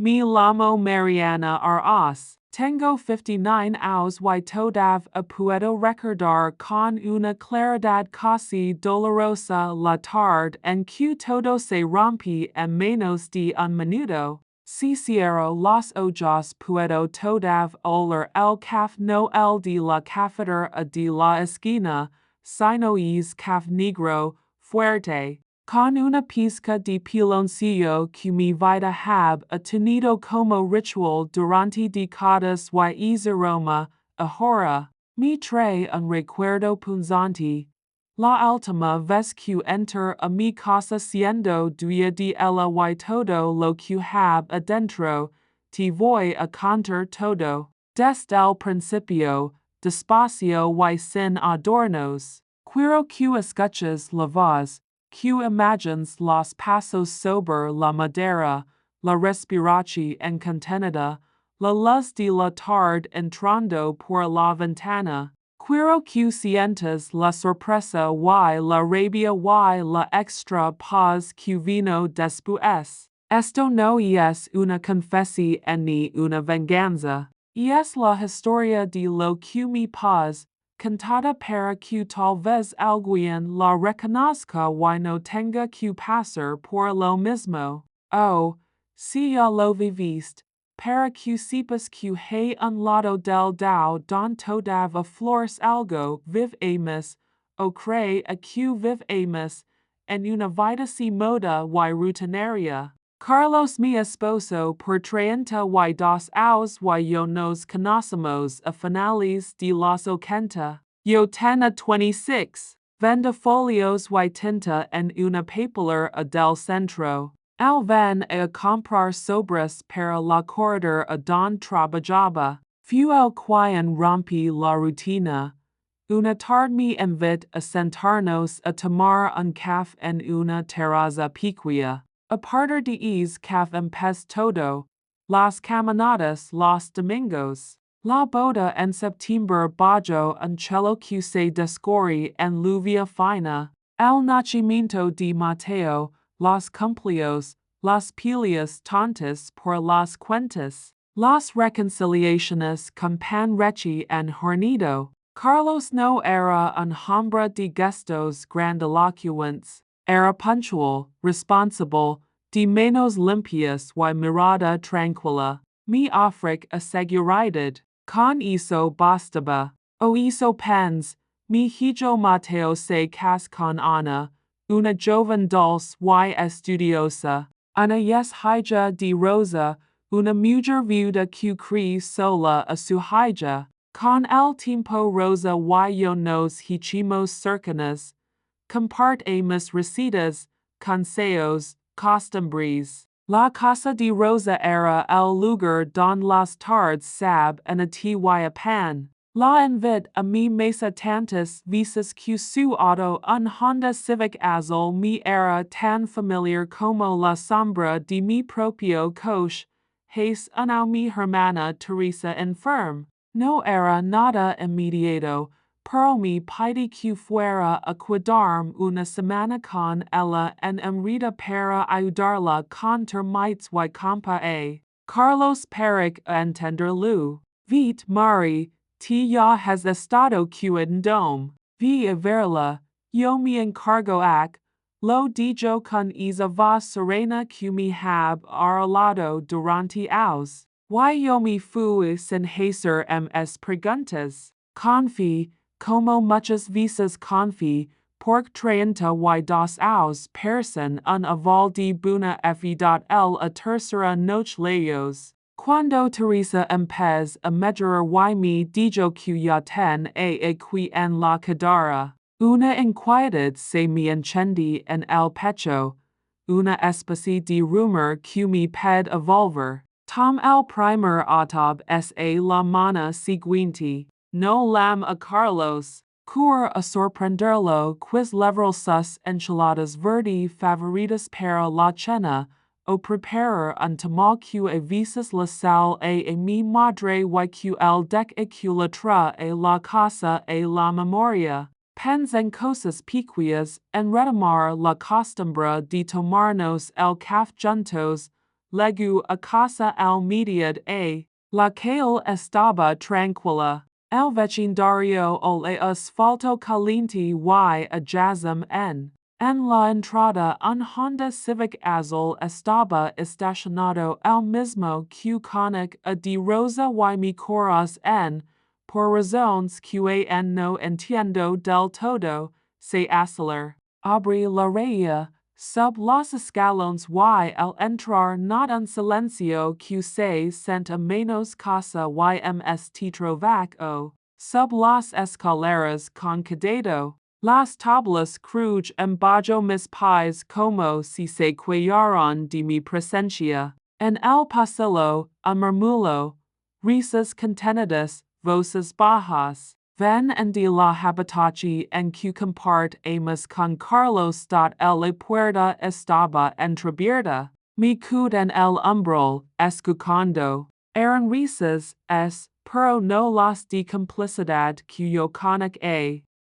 Mi lamo Mariana As. Tengo 59 años y todavía puedo recordar con una claridad casi dolorosa la tarde en que todo se rompí en menos de un minuto. Si cierro los ojos puedo todavía oler el café no el de la cafetera de la esquina, sino es café negro, fuerte, con una pizca de piloncillo que mi vida hab tenido como ritual durante décadas y es aroma, ahora, me trae un recuerdo punzante. La última vez que enter a mi casa siendo dueña de ella y todo lo que hab adentro, te voy a contar todo, desde el principio, despacio y sin adornos. Quiero que escuches la voz, que imagines los pasos sobre la madera, la respiración contenida, la luz de la tarde entrando por la ventana. Quiero que sientas la sorpresa y la rabia y la extra paz que vino después. Esto no es una confesión ni una venganza, es la historia de lo que me paz, cantada para que tal vez alguien la reconozca y no tenga que pasar por lo mismo. Oh, si ya lo viviste, para que sepas que hay un lado del dao don todavía flores algo vivemos, o cree a que vivemos, en una vida si moda y rutinaria. Carlos mi esposo por 32 años y yo nos conocemos a finales de los 80. Yo tengo 26. Vende folios y tinta en una papelera del centro. Al van a comprar sobres para la corredor a don trabajaba. Fue el quien rompí la rutina. Una tarde me invit a sentarnos a tomar un café en una terraza pequeña. A partir de café empez todo, las caminadas los domingos, la boda en septiembre bajo un cielo que se descorre en lluvia fina, el nacimiento de Mateo, los cumpleaños, las peleas tontas por las cuentas, las reconciliaciones con pan reci en hornido. Carlos no era un hombre de gestos grandilocuentes. Era puntual, responsible, de manos limpias y mirada tranquila. Mi ofrec a seguridad, con eso bastaba. O eso pens, mi hijo Mateo se cas con Ana, una joven dulce y estudiosa. Ana es hija de Rosa, una mujer viuda que cree sola a su hija. Con el tiempo Rosa y yo nos hicimos cercanas. Compartimos recetas, consejos, costumbres. La casa de Rosa era el lugar don las tardes sab en a té y a pan. La invit a mi mesa tantas veces que su auto un Honda Civic Azul me era tan familiar como la sombra de mi propio coche. Hace una mi hermana Teresa enferm. No era nada inmediato. Pero me pide que fuera a quedarme una semana con ella en Amrita para ayudarla con termites y compa a. Carlos Peric a entenderlo. Vite Mari, te ya has estado cuidando. Vi a verla, yo me encargo ac, lo dijo con esa voz serena que me hab arreglado durante años. Y yo me fui sin hacer preguntas. Confi, como muchas veces confi, por 32 años person un aval de buena edad el a tercera noche lejos. Cuando Teresa empez a mejorar y me dijo que ya ten aquí en la cadera, una inquietud se me encendí en el pecho, una especie de rumor que me ped a volver. Tom el primer autab sa la mana siguiente. No lam a Carlos, cur a sorprenderlo quiz leveral sus enchiladas verde favoritas para la cena, o preparar un tamal que a veces la sal a mi madre y que el dec a que la tra a la casa a la memoria. Pens en cosas pequeñas en retomar la costumbre de tomarnos el café juntos, legu a casa al mediod a, la calle estaba tranquila. El vecindario o le asfalto caliente y a jazm en la entrada un Honda Civic Azul estaba estacionado el mismo que conic a de rosa y mi coras por razones que no entiendo del todo, se acelerar. Abre la raya, sub los escalones y al entrar not un silencio que se sent a menos casa yms trovac o, sub las escaleras con cuidado, las tablas cruj embajo mis pies como si se cuidaran de mi presencia, en el pasillo, a murmullo, risas contenidas, voces bajas. Ven en de la habitación en que compart amas con Carlos. La puerta estaba entreabierta. Me quedé en el umbral, escuchando. Eran risas, pero no las de complicidad que yo conic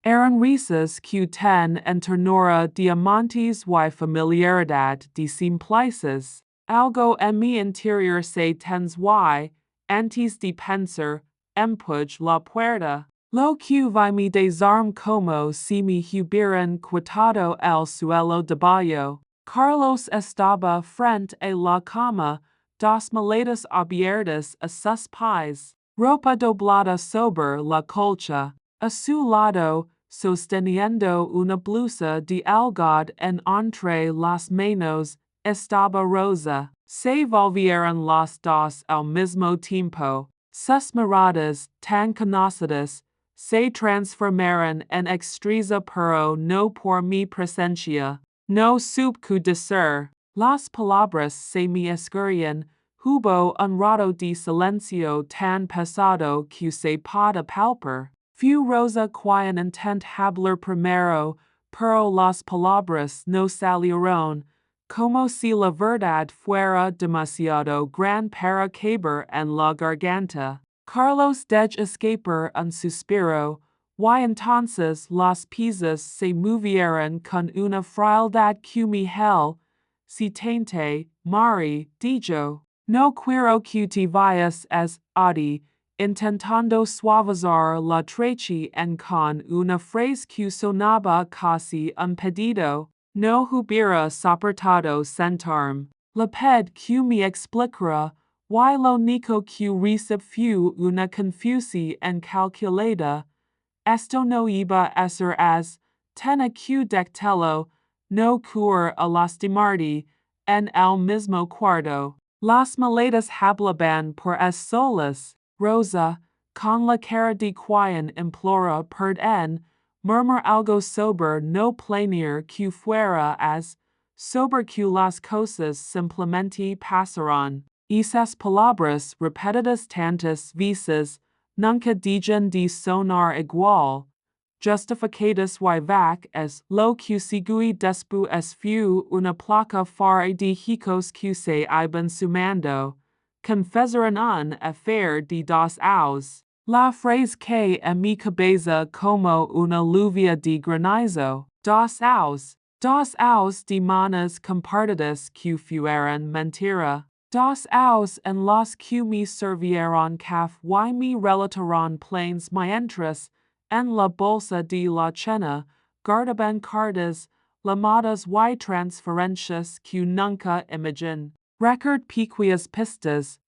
eran risas que ten en ternura de amantes y familiaridad de simplices. Algo en mi interior se tens y, antes de pensar, empuj la puerta. Lo que vi me desarm como si me hubieran quitado el suelo debajo. Carlos estaba frente a la cama, dos maletas abiertas a sus pies, ropa doblada sobre la colcha. A su lado, sosteniendo una blusa de algodón entre las manos, estaba Rosa. Se volvieron las dos al mismo tiempo. Sus miradas, tan conocidas, se transformaron en extrañas pero no por mi presencia. No supe qué decir. Las palabras se me escurrían. Hubo un rato de silencio tan pesado que se puede palpar. Fue Rosa quien intentó hablar primero, pero las palabras no salieron, como si la verdad fuera demasiado gran para caber en la garganta. Carlos dejó escapar un suspiro, y entonces las piezas se movieron con una frialdad que mi hel, si tente, Mari, dijo, no quiero que te vayas Adi, intentando suavizar la treche en con una frase que sonaba casi un pedido, no hubiera soportado sentarme. Le ped que me explicara, y lo único que recibí fue una confusión incalculada. Esto no iba a ser tenía que decirlo, no cur a lastimarte, en el mismo cuarto. Las maletas hablaban por solas. Rosa, con la cara de quien implora perdón, murmur algo sobre no planear que fuera sobre que las cosas simplemente pasaron. Esas palabras repetidas tantas veces, nunca dejan de sonar igual. Justificadas y vac lo que sigue después fue una placa fara de hijos que se iban sumando. Confesaron un affair de dos años. La frase que en mi cabeza como una lluvia de granizo. Dos años de manas compartidas que fueron mentira. 2 años en los que me sirvieron café y me relataron planes mientras, en la bolsa de la cena, guardaban cartas, llamadas y transferencias que nunca imaginé. Record pequeñas pistas,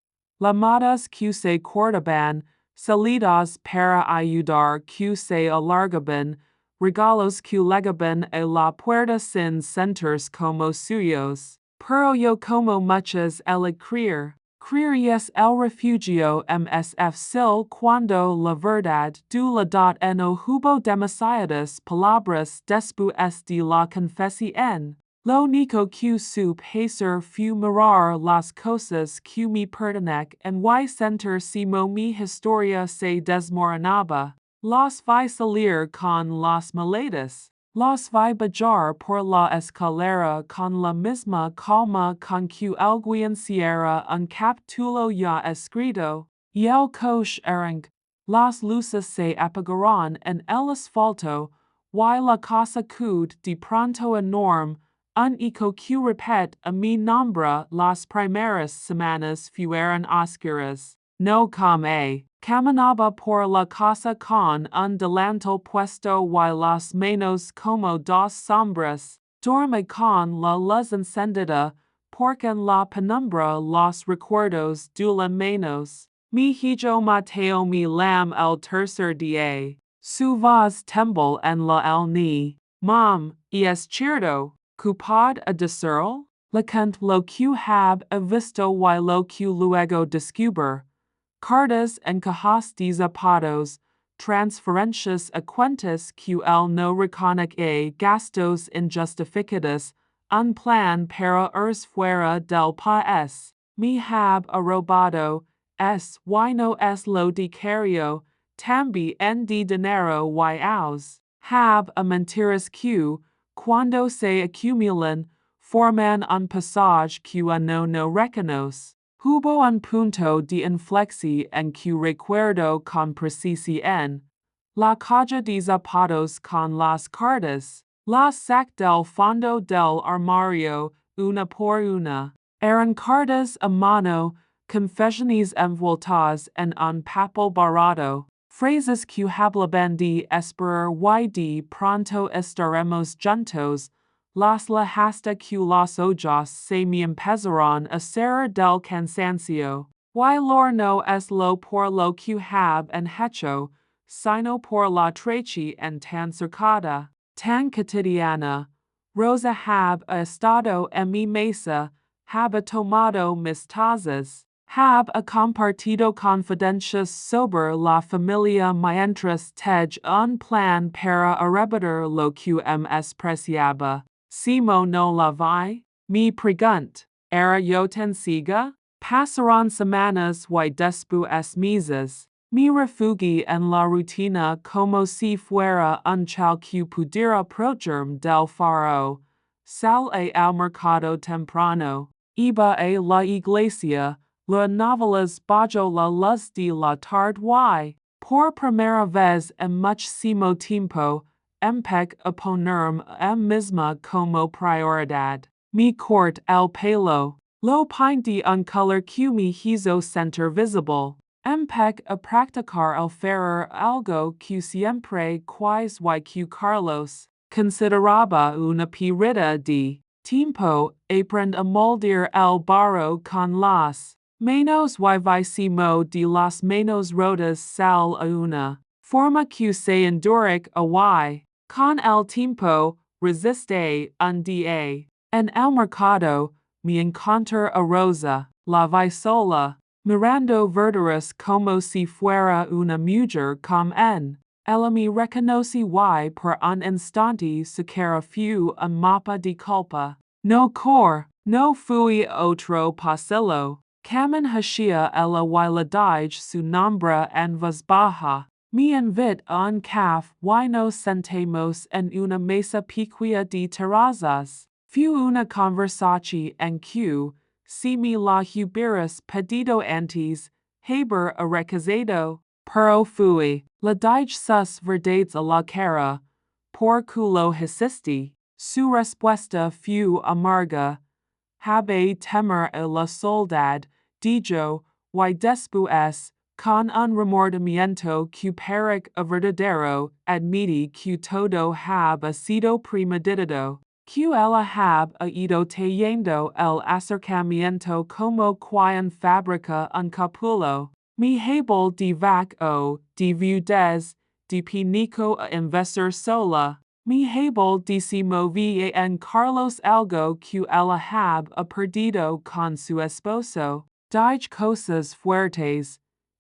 llamadas que se cortaban, salidas para ayudar que se alargaban, regalos que llegaban a la puerta sin sentirse como suyos. Pero yo como muchas el creer es el refugio msf sil cuando la verdad du la dot no hubo demasiadas palabras después de la confesión. Lo único que supe hacer fue mirar las cosas que me pertenecen y sentir como mi historia se desmoronaba. Las vi salir con las maletas. Las vi bajar por la escalera con la misma calma con que alguien cierra un capítulo ya escrito, y el coche arranca. Las luces se apagaron en el asfalto, y la casa quedó de pronto enorme, Unico que repet a mi nombre las primeras semanas fueron oscuras. No come. Caminaba por la casa con un delantal puesto y las manos como dos sombras. Dorme con la luz encendida, porque en la penumbra los recuerdos duelen menos. Mi hijo Mateo mi lam el tercer día. Su voz temble en la ni. Mom, es cierto, cupad a decirlo? Lecant lo que hab visto y lo que luego descuber. Cartas en cajas de zapatos, transferencias a cuentas que él no reconoce gastos injustificados, un plan para ir fuera del país. Mi hab arrobado, y no es lo diario, también de dinero y aus. Hab a mentiras que, cuando se acumulan, forman un pasaje que no reconoce. Hubo un punto de inflexi en que recuerdo con precisión la caja de zapatos con las cartas, la sac del fondo del armario, una por una. Eran cartas a mano, confesiones envueltas en un papel barato, phrases que hablaban de esperar y de pronto estaremos juntos. Las la hasta que los ojos se me empezaron a cerrar del cansancio. Y lor no es lo por lo que hab en hecho, sino por la trechi en tan cercada, tan cotidiana. Rosa hab estado en mi mesa, hab tomado mis tazas, hab compartido confidencias sobre la familia mientras tej un plan para arrebatar lo que despreciaba. Simo no la vi, mi pregunt, era yo tan ciega? Pasaron semanas y después meses. Mi refugi en la rutina como si fuera un chal que pudiera protegerme del faro. Sal al mercado temprano. Iba a la iglesia, la novelas bajo la luz de la tarde y, por primera vez en muchísimo tiempo, empec a ponerme a misma como prioridad. Mi corte el pelo. Lo pinté un color que me hizo sentir visible. Empec a practicar el ferrer algo que siempre quise y que Carlos consideraba una pérdida de tiempo. Aprend a moldear el barro con las manos y vicimo de las manos rotas sal a una forma que se enduric a y. Con el tiempo, resiste un día. En el mercado, me encontré a Rosa, la vi sola, mirando verduras como si fuera una mujer como en. Ella me reconoce y por un instante siquiera fue un mapa de culpa. No no fui otro pasillo. Camin hashia ella y la dije su nombre en voz baja. Me invit a un caf y nos sentemos en una mesa pequeña de terrazas. Fue una conversación en que, si me la hubieras pedido antes, haber recazado, pero fui, la dije sus verdades a la cara, por culo hiciste. Su respuesta fue amarga. Habe temer a la soledad, dijo, y después, con un remordimiento que parece verdadero, admití que todo hab sido premeditado, que ella hab ido teniendo el acercamiento como quien fabrica un capullo. Mi hable de vac o, de viudez, de pinico a investir sola. Mi hable de si movía en Carlos algo que ella hab perdido con su esposo. Dije cosas fuertes.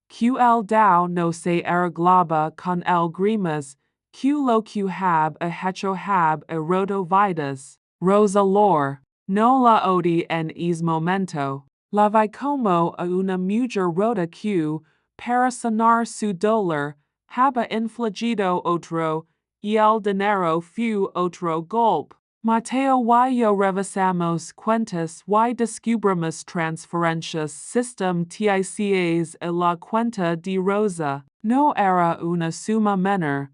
Que el dao no se arreglaba con el grimas, que lo que hab hecho hab roto vidas. Rosa lor, no la odi en es momento. La vi como a una mujer rota que, para sanar su dolor, haba infligido otro, y el dinero fue otro golpe. Mateo y yo revisamos cuentas y descubrimos transferencias system TICAs a la cuenta de Rosa. No era una suma menor.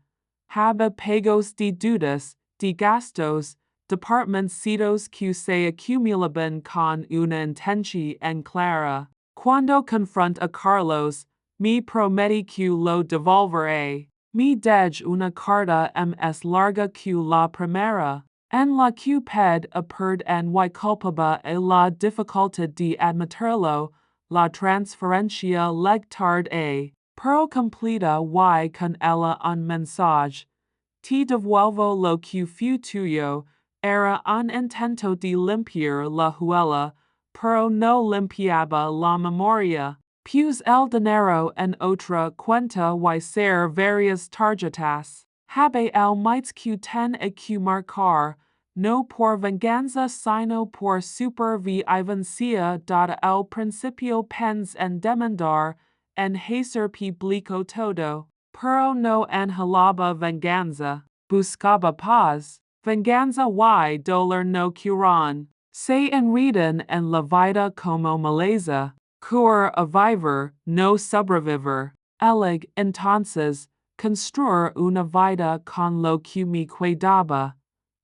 Haba pagos de dudas, de gastos, departamentos que se acumulaban con una intención en clara. Cuando confront a Carlos, me prometí que lo devolveré. Me dej una carta más larga que la primera, en la que ped a perd en y culpaba a la dificultad de admitirlo, la transferencia leg tarde, pero completa y con ella un mensaje. Te devuelvo lo que fue tuyo, era un intento de limpiar la huella, pero no limpiaba la memoria. Puse el dinero en otra cuenta y ser varias tarjetas. Habe el mites que ten a que marcar, no por venganza sino por supervivencia dada el principio pens en demandar, en hacer público todo. Pero no anhelaba venganza, buscaba paz, venganza y dolor no curan. Se enredan en la vida como maleza, cur a vivir, no sobrevivir. Elig, entonces, construir una vida con lo que me cuidaba.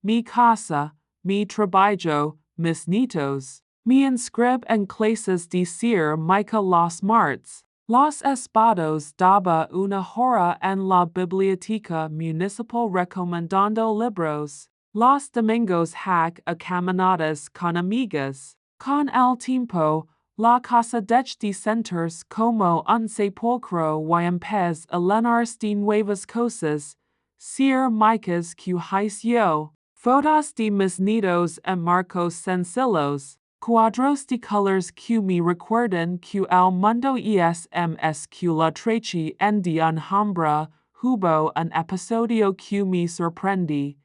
Mi casa, mi trabajo, mis nietos. Me inscrib en clases de ser Mica los martes. Los espados daba una hora en la biblioteca municipal recomendando libros. Los domingos hack a caminadas con amigas. Con el tiempo, la casa dej de centers como un sepulcro y empez a llenarse de nuevas cosas. Ser micas que hice fotos de mis nietos en marcos sencillos. Cuadros de colors que me recuerdan que el mundo es que la trechi en de Alhambra, hubo un episodio que me sorprendí.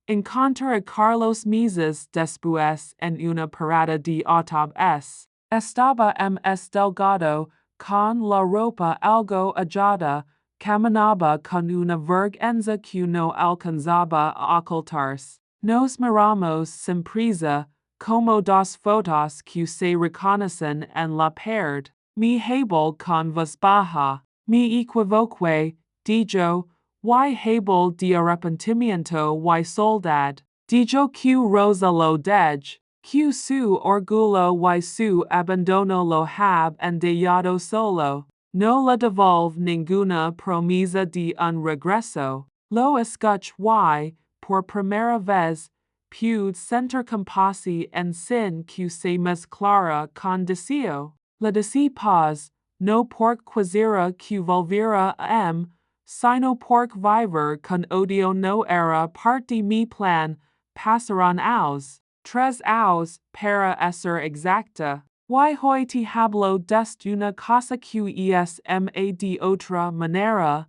Encontrar a Carlos meses después en una parada de autobús. Estaba delgado, con la ropa algo ajada, caminaba con una vergüenza que no alcanzaba a ocultarse. Nos miramos sin prisa, como dos fotos que se reconocen en la pared. Me hablo con voz baja, me equivoqué, dijo, y hablo de arrepentimiento y soledad. Dijo que Rosa lo dej, que su orgullo y su abandono lo hab dejado solo. No le devolve ninguna promesa de un regreso. Lo escuch y, por primera vez, pude sentir compasión en sin que se mezclara con deseo. Le decí paz, no por quisiera que volviera a sino porque vivir con odio no era parte de mi plan. Pasaron años, 3 años, para ser exacta. Y hoy te hablo de una cosa que es de otra manera.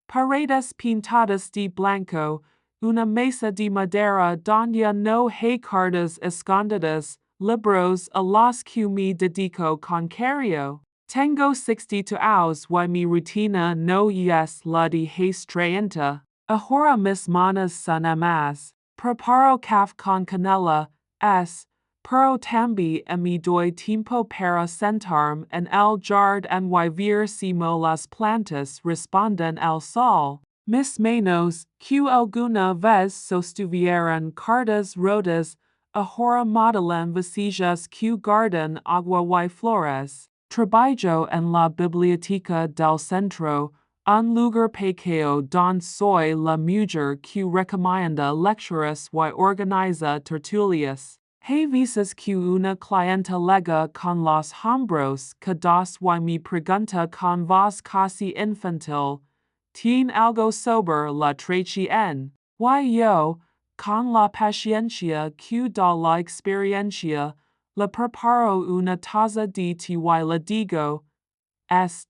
Paredes pintadas de blanco, una mesa de madera donde no hay cartas escondidas, libros a los que me dedico con cariño. Tengo 62 años y mi rutina no es la de haste. Ahora mis manos son amas. Preparo café con canela, pero también me doy tiempo para sentarme en el jardín y ver si las plantas responden al sol. Mis manos, que alguna vez sostuvieron cartas rotas, ahora modelan vasillas que guardan agua y flores. Trabajo en la biblioteca del centro, un lugar pequeño donde soy la mujer que recomienda lecturas y organiza tertulias. Hay veces que una clienta llega con los hombros quedados y me pregunta con voz casi infantil, ¿tiene algo sobre la trechi en? Y yo, con la paciencia que da la experiencia, le preparo una taza de té y le digo,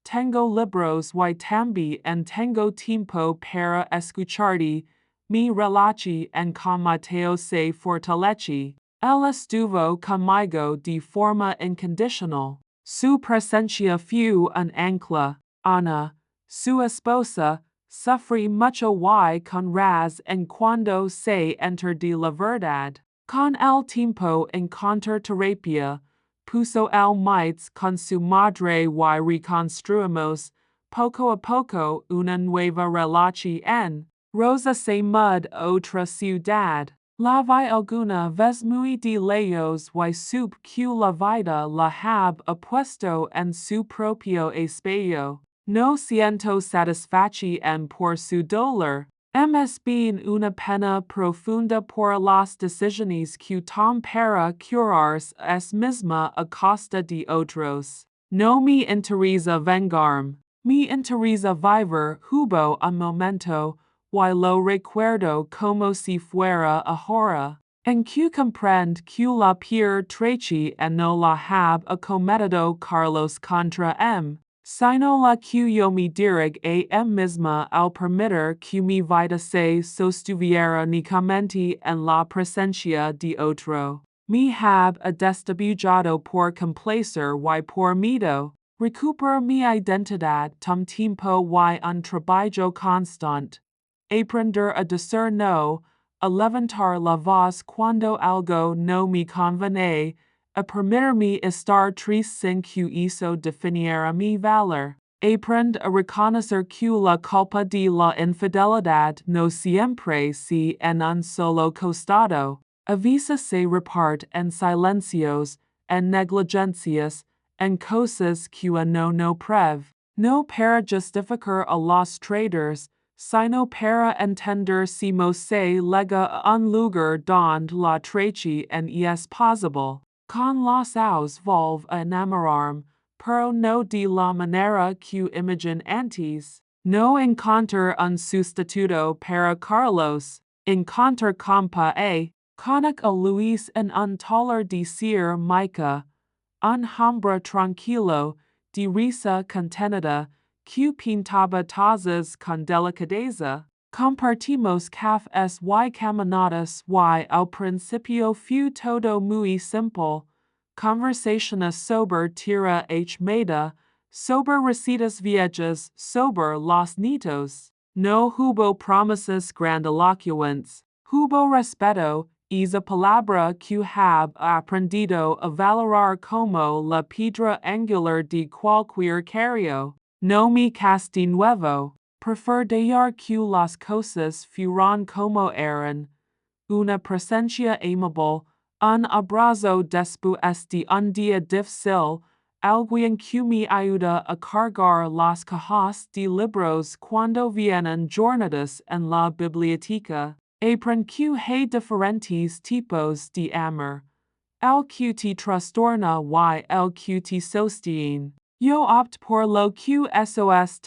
tengo libros y también tengo tiempo para escucharte, mi relachi en con Mateo se fortalece. Él estuvo conmigo de forma incondicional. Su presencia fue un ancla. Ana, su esposa, sufrí mucho y con en cuando se enter de la verdad. Con el tiempo encontrar terapia, puso el mites con su madre y reconstruimos, poco a poco, una nueva relación. Rosa se mud otra ciudad. La vi alguna vez muy de lejos y sup que la vida la hab apuesto en su propio espacio. No siento satisfaci en por su dolor. Es bien una pena profunda por las decisiones que tom para curarse es misma a costa de otros. No me interesa vengarme. Me interesa vivir hubo un momento, y lo recuerdo como si fuera ahora, en que comprend que la peor traición no la hab acometido Carlos contra sino la que yo me dirig a misma al permitir que mi vida se sostuviera únicamente en la presencia de otro. Me hab destabilizado por complacer y por miedo. Recuperar mi identidad tom tiempo y un trabajo constant. Aprender a decir no, a levantar la voz cuando algo no me conviene, a permitirme estar triste sin que eso definiera mi valor. Aprende a reconocer que la culpa de la infidelidad no siempre se en un solo costado. A veces se reparte en silencios, en negligencias, en cosas que no preve. No para justificar a los traidores, sino para entender si se lega a un lugar donde la traición es posible. Con los aus volve a enamorarme, pero no de la manera que imagine antes. No encontrar un sustituto para Carlos, encontrar compa Connick a Luis en un taller de Sir Micah, un hombre tranquilo, de risa contenida, que pintaba tazas con delicadeza. Compartimos cafés y caminatas y al principio fue todo muy simple. Conversaciones sobre tierra meda, sobre recetas viejas, sobre los nietos. No hubo promesas grandilocuentes, hubo respeto, esa palabra que hab aprendido a valorar como la piedra angular de cualquier carrio. No me casti nuevo. Prefer que las cosas fueran como eran. Una presencia amable, un abrazo después de un día difícil, alguien que me ayuda a cargar las cajas de libros cuando vienen jornadas en la biblioteca. Aprend que hay diferentes tipos de amor. El que te trastorna y el que te sostiene. Yo opt por lo que sos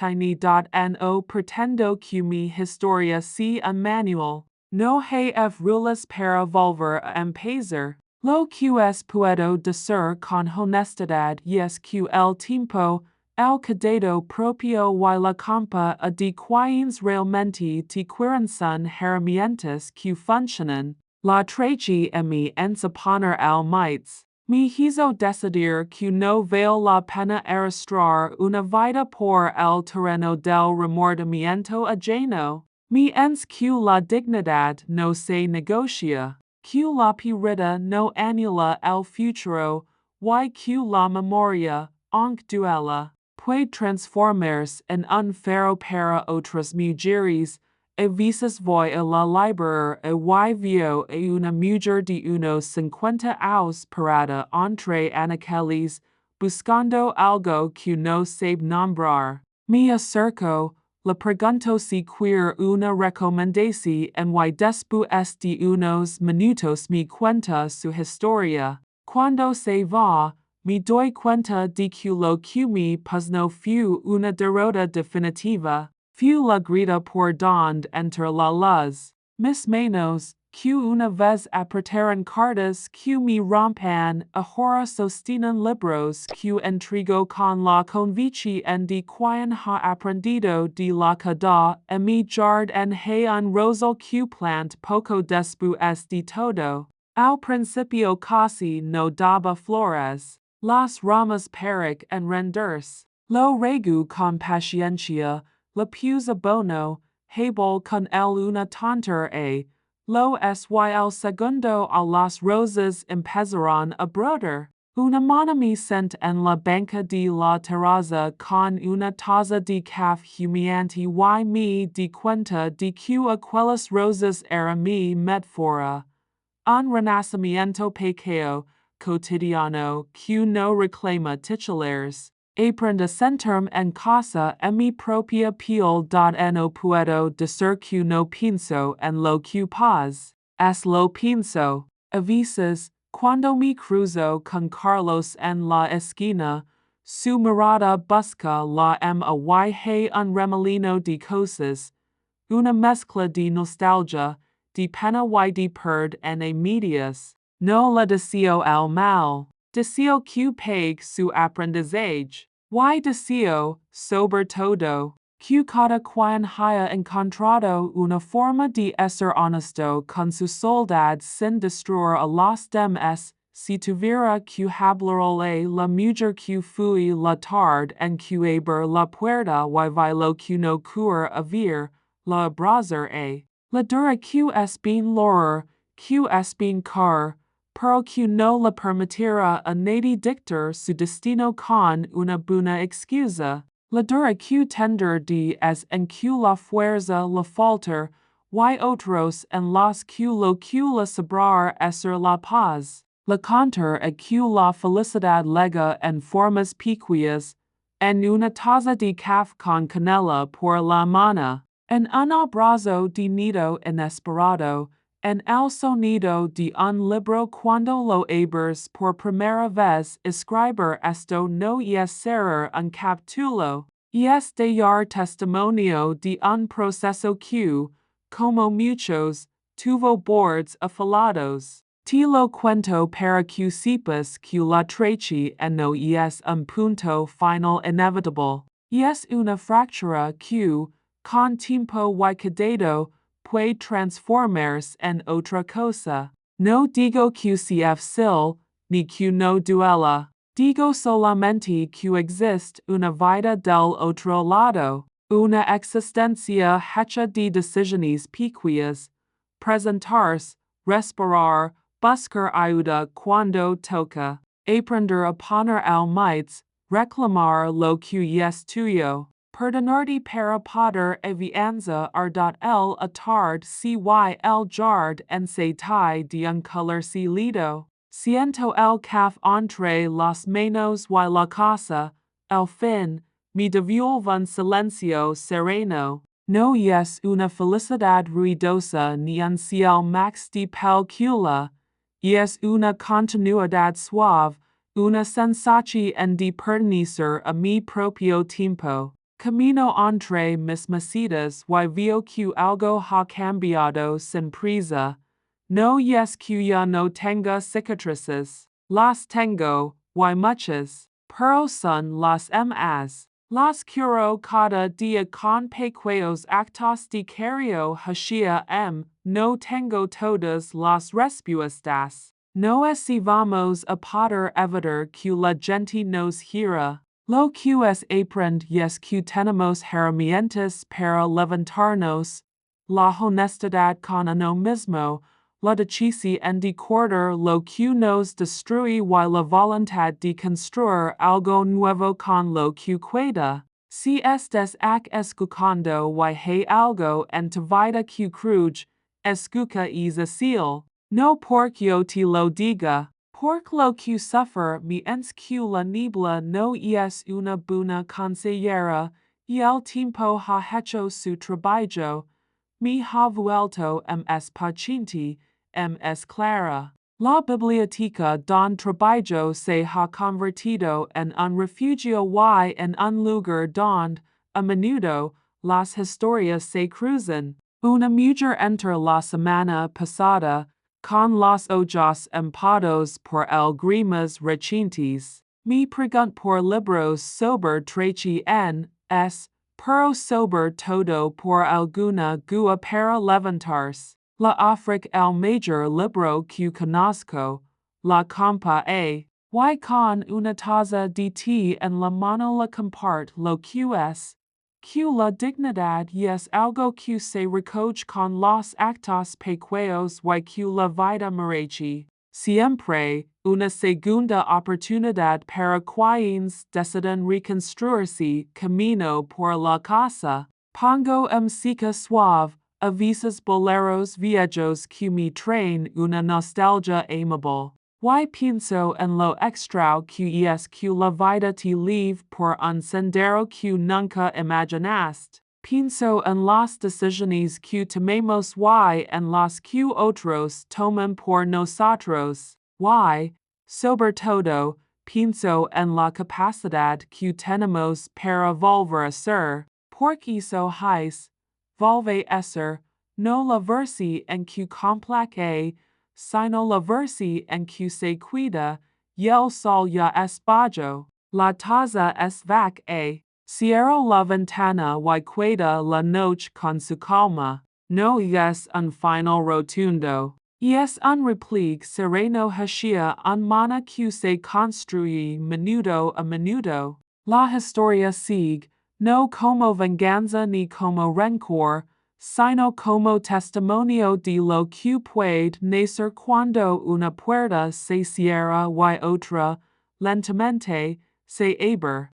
pretendo que mi historia sea un manual. No hay rulas para volver a empezar. Lo que puedo decir con honestidad es que el tiempo, el cuidado propio y la compa de quienes realmente te quieren son herramientas que funcionan. La traje mi en poner al mites. Me hizo decidir que no vale la pena arrastrar una vida por el terreno del remordimiento ajeno. Me ens que la dignidad no se negocia, que la pirita no anula el futuro, y que la memoria, aunque duela, puede transformarse en un faro para otras mujeres. A veces voy a la liberar y veo a una mujer de unos 50 años parada entre anaqueles, buscando algo que no sabe nombrar. Me acerco, le pregunto si quiere una recomendación y después de unos minutos me cuenta su historia. Cuando se va, me doy cuenta de que lo que me pasó fue una derrota definitiva. Fue la grita por donde entre la luz. Mis manos, que una vez apretaron cartas que me rompan, ahora sostienen libros que entrego con la convicción de quien ha aprendido de la cada mi jardín hay un rosal que plant poco después de todo. Al principio casi no daba flores. Las ramas peric en rendirse. Lo regu con paciencia. La puse abono, hebol con el una tonter lo y el segundo a las rosas empezaron a brotar. Una mano me sent en la banca de la terraza con una taza de café humeante y me di cuenta de que aquellas rosas era mi metáfora. un renacimiento pequeño, cotidiano, que no reclama titulares. Aprende a sentirme en casa en mi propia piel no puedo decir que no pienso en lo que paz. Es lo pienso. A veces, cuando me cruzo con Carlos en la esquina, su mirada busca la hay un remolino de cosas, una mezcla de nostalgia, de pena y de perd en medias. No le deseo el mal, deseo que pague su aprendizaje. Y deseo, sobre todo, que cada quien haya encontrado una forma de ser honesto con su soledad sin destruir a los demás. Si tuviera que hablarle la mujer que fui la tarde en que abrir la puerta y vi lo que no cura a ver, la abrazar la dura que es bien lorer, que es bien car, pero que no le permitirá a nadie dictar su destino con una buena excusa. La dura que tender de es en que la fuerza le faltar, y otros en los que lo que le sobrar ser la paz. La contar a que la felicidad lega en formas pequeñas, en una taza de café con canela por la mañana, en un abrazo de nido inesperado, en el sonido de un libro cuando lo abres por primera vez. Escribir esto no es cerrar un capítulo, es dar testimonio de un proceso que, como muchos, tuvo bordes afilados. Te lo cuento para que sepas que la traición no es un punto final inevitable, es una fractura que, con tiempo y cuidado, puede transformarse en otra cosa. No digo que sea fácil, ni que no duela. Digo solamente que existe una vida del otro lado, una existencia hecha de decisiones pequeñas, presentarse, respirar, buscar ayuda cuando toca, aprender a poner límites, reclamar lo que es tuyo, perdonarte para poder avanzar el atard si el jard en se tie de un color lido. Siento el caf entre las manos y la casa, al fin, me devuelve un silencio sereno. No es una felicidad ruidosa ni un cielo max de película, es una continuidad suave, una sensación en de pertenecer a mi propio tiempo. Camino entre mis mesitas y veo que algo ha cambiado sin prisa. No es que ya no tenga cicatrices, las tengo, y muchas, pero son las más. Las curo cada día con pequeños actos de cario hacia no tengo todas las respuestas. No es si vamos a poder evitar que la gente nos hiera. Lo que es aprend es que tenemos herramientas para levantarnos, la honestidad con uno mismo, la decisión en decordar lo que nos destruye y la voluntad de construir algo nuevo con lo que queda. Si estés escuchando y hay algo en tu vida que cruje, escucha y decil. No porque yo te lo diga, porque lo que sufre me ens que la niebla no es una buena consejera, y el tiempo ha hecho su trabajo, me ha vuelto es paciente, es clara. La biblioteca don trabajo se ha convertido en un refugio y en un lugar donde, a menudo, las historias se cruzan. Una mujer entre la semana pasada, con los ojos empados por lágrimas recientes, me preguntó por libros sobre traición, pero sobre todo por alguna gua para levantarse. La Afrique el mayor libro que conozco, la compa y con una taza de té en la mano la compart lo que es. Que la dignidad es algo que se recoge con los actos pequeños y que la vida merece. Siempre, una segunda oportunidad para quienes deciden reconstruirse camino por la casa. Pongo música suave, a veces boleros viejos que me traen una nostalgia amable. Y pienso en lo extra que es que la vida te lleve por un sendero que nunca imaginaste. Pienso en las decisiones que tomemos y en las que otros toman por nosotros. Y, sobre todo, pienso en la capacidad que tenemos para volver a ser, porque eso es, volve a ser, no la versi en que complaque, sino la versi en que se cuida, y el sol ya es bajo, la taza es vaca. Cierro la ventana y queda la noche con su calma, no es un final rotundo. Y es un repliegue sereno hacia un mana que se construye minuto a minuto. La historia sigue, no como venganza ni como rencor, sino como testimonio de lo que puede nacer cuando una puerta se cierra y otra, lentamente, se abre.